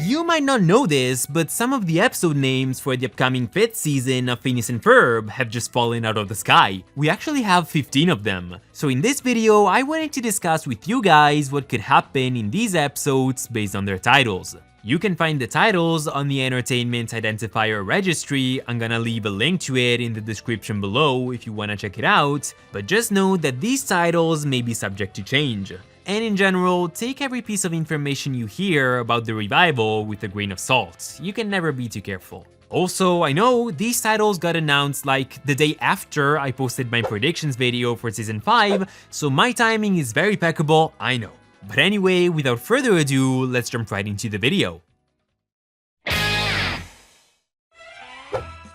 You might not know this, but some of the episode names for the upcoming 5th season of Phineas and Ferb have just fallen out of the sky. We actually have 15 of them. So in this video, I wanted to discuss with you guys what could happen in these episodes based on their titles. You can find the titles on the Entertainment Identifier Registry. I'm gonna leave a link to it in the description below if you wanna check it out, but just note that these titles may be subject to change. And in general, take every piece of information you hear about the revival with a grain of salt. You can never be too careful. Also, I know these titles got announced like the day after I posted my predictions video for season 5, so my timing is very impeccable, I know. But anyway, without further ado, let's jump right into the video.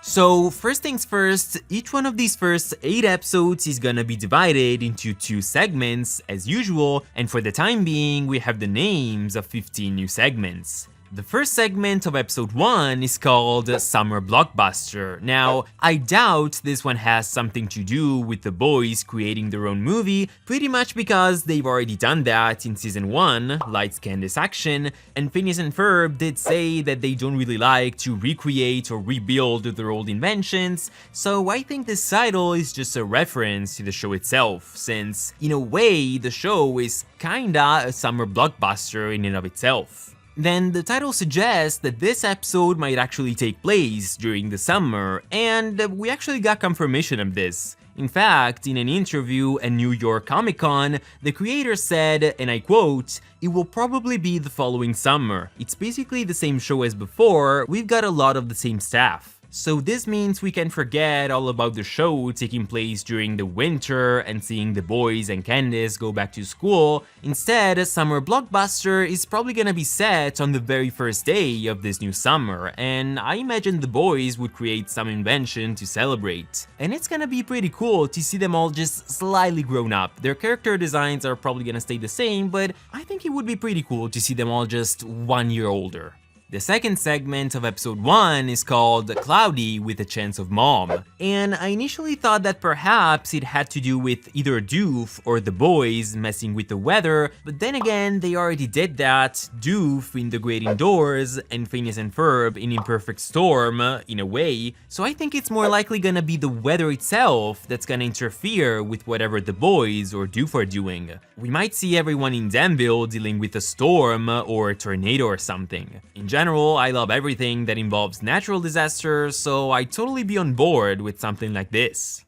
So first things first, each one of these first 8 episodes is gonna be divided into 2 segments as usual, and for the time being we have the names of 15 new segments. The first segment of episode 1 is called Summer Blockbuster. Now, I doubt this one has something to do with the boys creating their own movie, pretty much because they've already done that in season 1, Lights, Candace, Action, and Phineas and Ferb did say that they don't really like to recreate or rebuild their old inventions, so I think this title is just a reference to the show itself, since, in a way, the show is kinda a summer blockbuster in and of itself. Then the title suggests that this episode might actually take place during the summer, and we actually got confirmation of this. In fact, in an interview at New York Comic Con, the creator said, and I quote, "It will probably be the following summer. It's basically the same show as before, we've got a lot of the same staff." So this means we can forget all about the show taking place during the winter and seeing the boys and Candace go back to school. Instead, Summer Blockbuster is probably gonna be set on the very first day of this new summer, and I imagine the boys would create some invention to celebrate. And it's gonna be pretty cool to see them all just slightly grown up. Their character designs are probably gonna stay the same, but I think it would be pretty cool to see them all just 1 year older. The second segment of episode 1 is called Cloudy with a Chance of Mom, and I initially thought that perhaps it had to do with either Doof or the boys messing with the weather, but then again they already did that, Doof in The Great Indoors and Phineas and Ferb in Imperfect Storm, in a way, so I think it's more likely gonna be the weather itself that's gonna interfere with whatever the boys or Doof are doing. We might see everyone in Danville dealing with a storm or a tornado or something. In general, I love everything that involves natural disasters, so I'd totally be on board with something like this.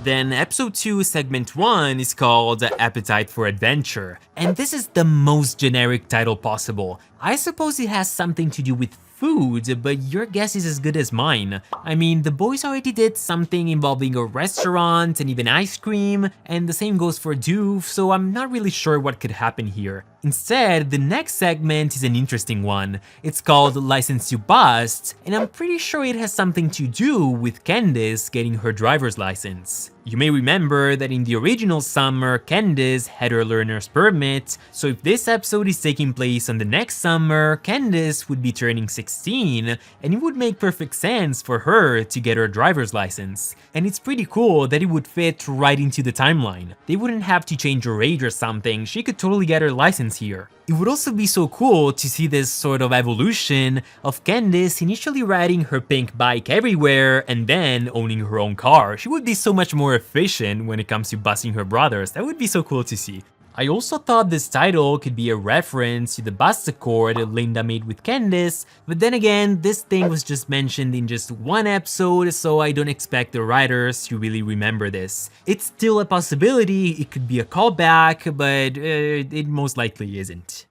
Then episode 2 segment 1 is called Appetite for Adventure, and this is the most generic title possible. I suppose it has something to do with food, but your guess is as good as mine. I mean, the boys already did something involving a restaurant and even ice cream, and the same goes for Doof, so I'm not really sure what could happen here. Instead, the next segment is an interesting one. It's called License to Bust, and I'm pretty sure it has something to do with Candace getting her driver's license. You may remember that in the original summer, Candace had her learner's permit, so if this episode is taking place on the next summer, Candace would be turning 16, and it would make perfect sense for her to get her driver's license. And it's pretty cool that it would fit right into the timeline. They wouldn't have to change her age or something, she could totally get her license here. It would also be so cool to see this sort of evolution of Candace initially riding her pink bike everywhere and then owning her own car. She would be so much more efficient when it comes to busing her brothers. That would be so cool to see. I also thought this title could be a reference to the bus accord Linda made with Candace, but then again, this thing was just mentioned in just 1 episode, so I don't expect the writers to really remember this. It's still a possibility, it could be a callback, but it most likely isn't.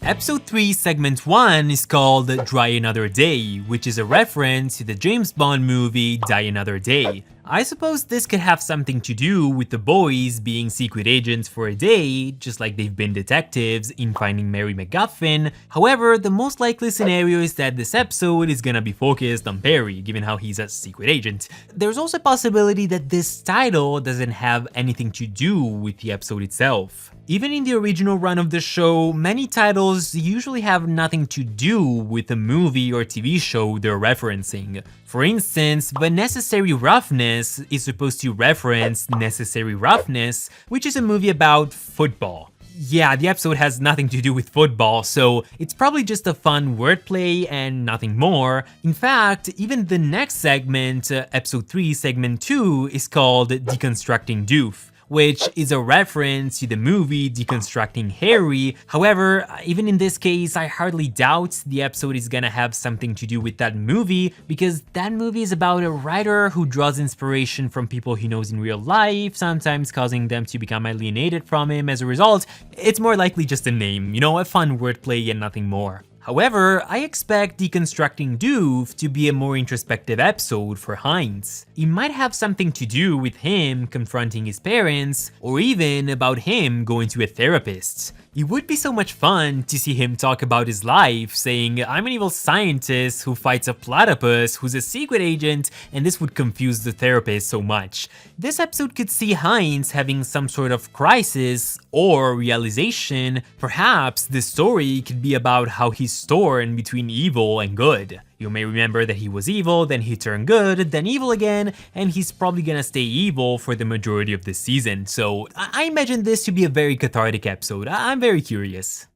Episode 3 segment 1 is called Die Another Day, which is a reference to the James Bond movie Die Another Day. I suppose this could have something to do with the boys being secret agents for a day, just like they've been detectives in Finding Mary McGuffin. However, the most likely scenario is that this episode is gonna be focused on Perry, given how he's a secret agent. There's also a possibility that this title doesn't have anything to do with the episode itself. Even in the original run of the show, many titles usually have nothing to do with the movie or TV show they're referencing. For instance, The Necessary Roughness is supposed to reference Necessary Roughness, which is a movie about football. Yeah, the episode has nothing to do with football, so it's probably just a fun wordplay and nothing more. In fact, even the next segment, episode 3, segment 2, is called Deconstructing Doof, which is a reference to the movie Deconstructing Harry. However, even in this case, I hardly doubt the episode is gonna have something to do with that movie, because that movie is about a writer who draws inspiration from people he knows in real life, sometimes causing them to become alienated from him as a result. It's more likely just a name, a fun wordplay and nothing more. However, I expect Deconstructing Doof to be a more introspective episode for Heinz. It might have something to do with him confronting his parents, or even about him going to a therapist. It would be so much fun to see him talk about his life, saying, "I'm an evil scientist who fights a platypus who's a secret agent," and this would confuse the therapist so much. This episode could see Heinz having some sort of crisis or realization. Perhaps the story could be about how he's torn between evil and good. You may remember that he was evil, then he turned good, then evil again, and he's probably gonna stay evil for the majority of the season. So I imagine this to be a very cathartic episode. I'm very curious.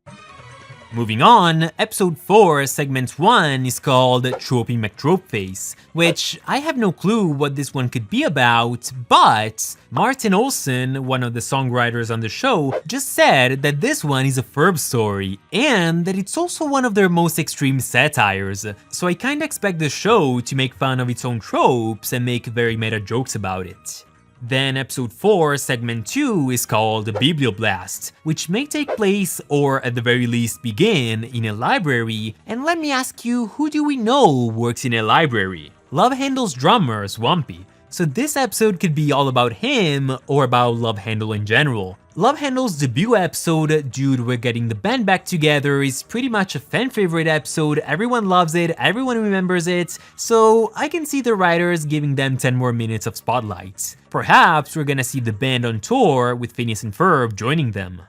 Moving on, episode 4, segment 1 is called Tropey McTropeface, which I have no clue what this one could be about, but Martin Olson, one of the songwriters on the show, just said that this one is a Ferb story, and that it's also one of their most extreme satires, so I kinda expect the show to make fun of its own tropes and make very meta jokes about it. Then episode 4, segment 2 is called Biblioblast, which may take place, or at the very least begin, in a library. And let me ask you, who do we know works in a library? Love Handle's drummer, Swampy. So this episode could be all about him, or about Love Handle in general. Love Handle's debut episode, Dude, We're Getting the Band Back Together, is pretty much a fan favorite episode. Everyone loves it, everyone remembers it, so I can see the writers giving them 10 more minutes of spotlight. Perhaps we're gonna see the band on tour with Phineas and Ferb joining them.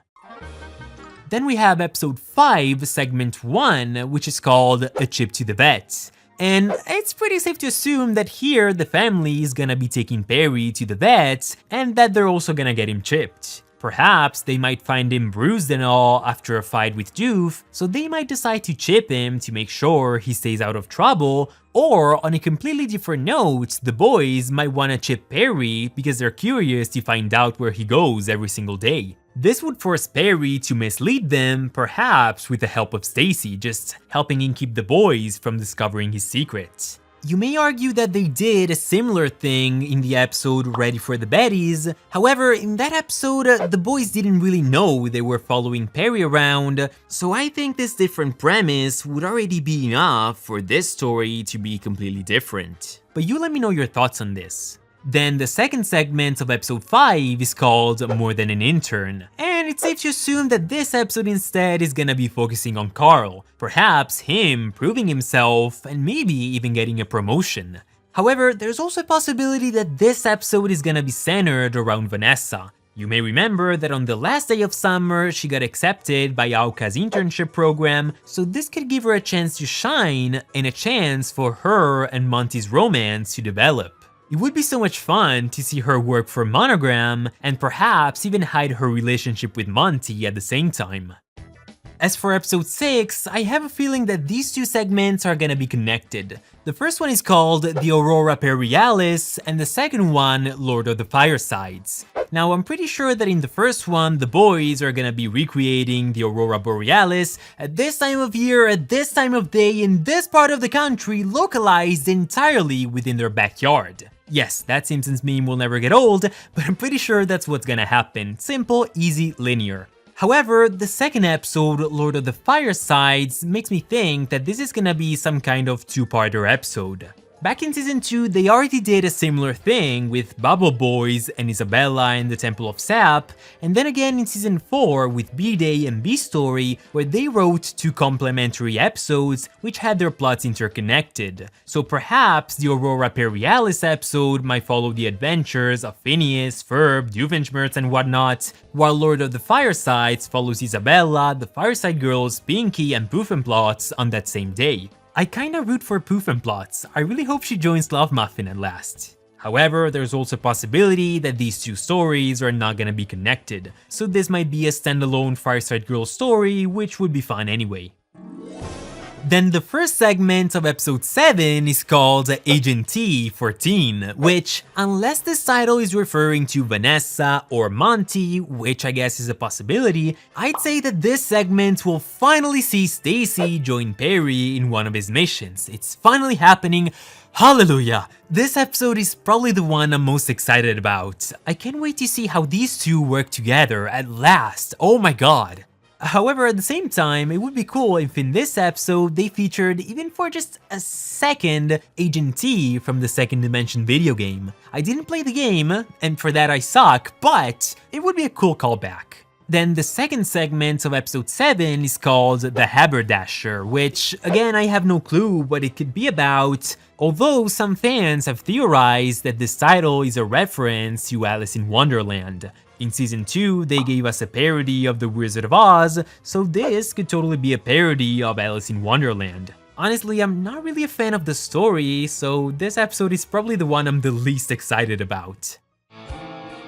Then we have episode 5, segment 1, which is called A Chip to the Vet. And it's pretty safe to assume that here the family is gonna be taking Perry to the vet, and that they're also gonna get him chipped. Perhaps they might find him bruised and all after a fight with Doof, so they might decide to chip him to make sure he stays out of trouble, or on a completely different note, the boys might wanna chip Perry because they're curious to find out where he goes every single day. This would force Perry to mislead them, perhaps with the help of Stacy, just helping him keep the boys from discovering his secret. You may argue that they did a similar thing in the episode Ready for the Baddies. However, in that episode, the boys didn't really know they were following Perry around, so I think this different premise would already be enough for this story to be completely different. But you let me know your thoughts on this. Then the second segment of episode 5 is called More Than an Intern, and it's safe to assume that this episode instead is gonna be focusing on Carl, perhaps him proving himself and maybe even getting a promotion. However, there's also a possibility that this episode is gonna be centered around Vanessa. You may remember that on the last day of summer, she got accepted by Auka's internship program, so this could give her a chance to shine and a chance for her and Monty's romance to develop. It would be so much fun to see her work for Monogram, and perhaps even hide her relationship with Monty at the same time. As for episode 6, I have a feeling that these two segments are gonna be connected. The first one is called The Aurora Borealis, and the second one, Lord of the Firesides. Now, I'm pretty sure that in the first one, the boys are gonna be recreating the Aurora Borealis at this time of year, at this time of day, in this part of the country, localized entirely within their backyard. Yes, that Simpsons meme will never get old, but I'm pretty sure that's what's gonna happen. Simple, easy, linear. However, the second episode, Lord of the Firesides, makes me think that this is gonna be some kind of two-parter episode. Back in season 2, they already did a similar thing with Bubble Boys and Isabella in the Temple of Sap, and then again in season 4 with B-Day and B-Story, where they wrote two complementary episodes which had their plots interconnected. So perhaps the Aurora Borealis episode might follow the adventures of Phineas, Ferb, Doofenshmirtz and whatnot, while Lord of the Firesides follows Isabella, the Fireside Girls, Pinky and Poofenplots on that same day. I kinda root for Poofenplots. I really hope she joins Love Muffin at last. However, there's also a possibility that these two stories are not gonna be connected, so this might be a standalone Fireside Girls story, which would be fun anyway. Then the first segment of episode 7 is called Agent T14, which, unless this title is referring to Vanessa or Monty, which I guess is a possibility, I'd say that this segment will finally see Stacy join Perry in one of his missions. It's finally happening. Hallelujah! This episode is probably the one I'm most excited about. I can't wait to see how these two work together at last. Oh my god! However, at the same time, it would be cool if in this episode they featured, even for just a second, Agent T from the Second Dimension video game. I didn't play the game, and for that I suck, but it would be a cool callback. Then the second segment of episode 7 is called The Haberdasher, which, again, I have no clue what it could be about, although some fans have theorized that this title is a reference to Alice in Wonderland. In Season 2, they gave us a parody of The Wizard of Oz, so this could totally be a parody of Alice in Wonderland. Honestly, I'm not really a fan of the story, so this episode is probably the one I'm the least excited about.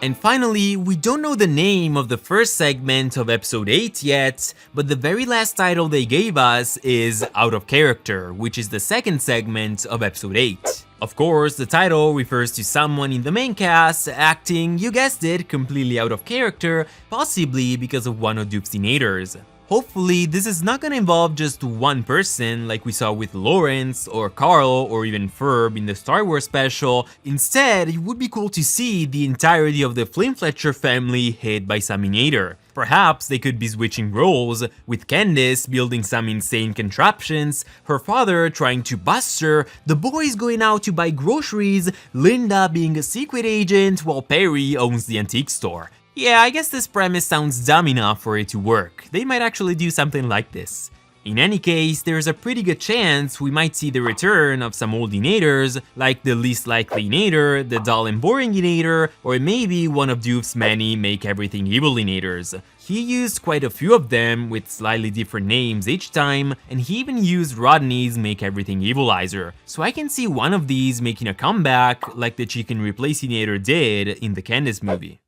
And finally, we don't know the name of the first segment of episode 8 yet, but the very last title they gave us is Out of Character, which is the second segment of episode 8. Of course, the title refers to someone in the main cast acting, you guessed it, completely out of character, possibly because of one of Duke's teenagers. Hopefully, this is not gonna involve just one person like we saw with Lawrence or Carl or even Ferb in the Star Wars special. Instead, it would be cool to see the entirety of the Flynn Fletcher family hit by some Inator. Perhaps they could be switching roles, with Candace building some insane contraptions, her father trying to bust her, the boys going out to buy groceries, Linda being a secret agent while Perry owns the antique store. Yeah, I guess this premise sounds dumb enough for it to work. They might actually do something like this. In any case, there's a pretty good chance we might see the return of some old Inators, like the least likely Inator, the dull and boring Inator, or maybe one of Doof's many Make Everything Evil Inators. He used quite a few of them with slightly different names each time, and he even used Rodney's Make Everything Evilizer, so I can see one of these making a comeback like the Chicken Replace Inator did in the Candace movie.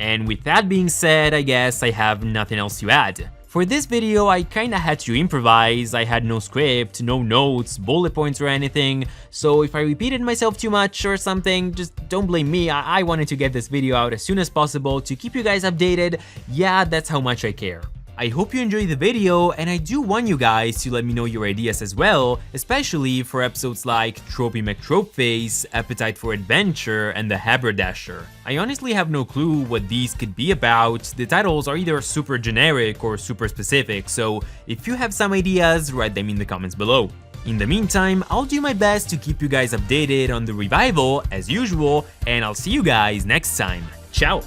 And with that being said, I guess I have nothing else to add. For this video, I kinda had to improvise. I had no script, no notes, bullet points or anything, so if I repeated myself too much or something, just don't blame me. I wanted to get this video out as soon as possible to keep you guys updated. Yeah, that's how much I care. I hope you enjoyed the video, and I do want you guys to let me know your ideas as well, especially for episodes like Tropey McTropeface, Appetite for Adventure, and The Haberdasher. I honestly have no clue what these could be about. The titles are either super generic or super specific, so if you have some ideas, write them in the comments below. In the meantime, I'll do my best to keep you guys updated on the revival, as usual, and I'll see you guys next time. Ciao!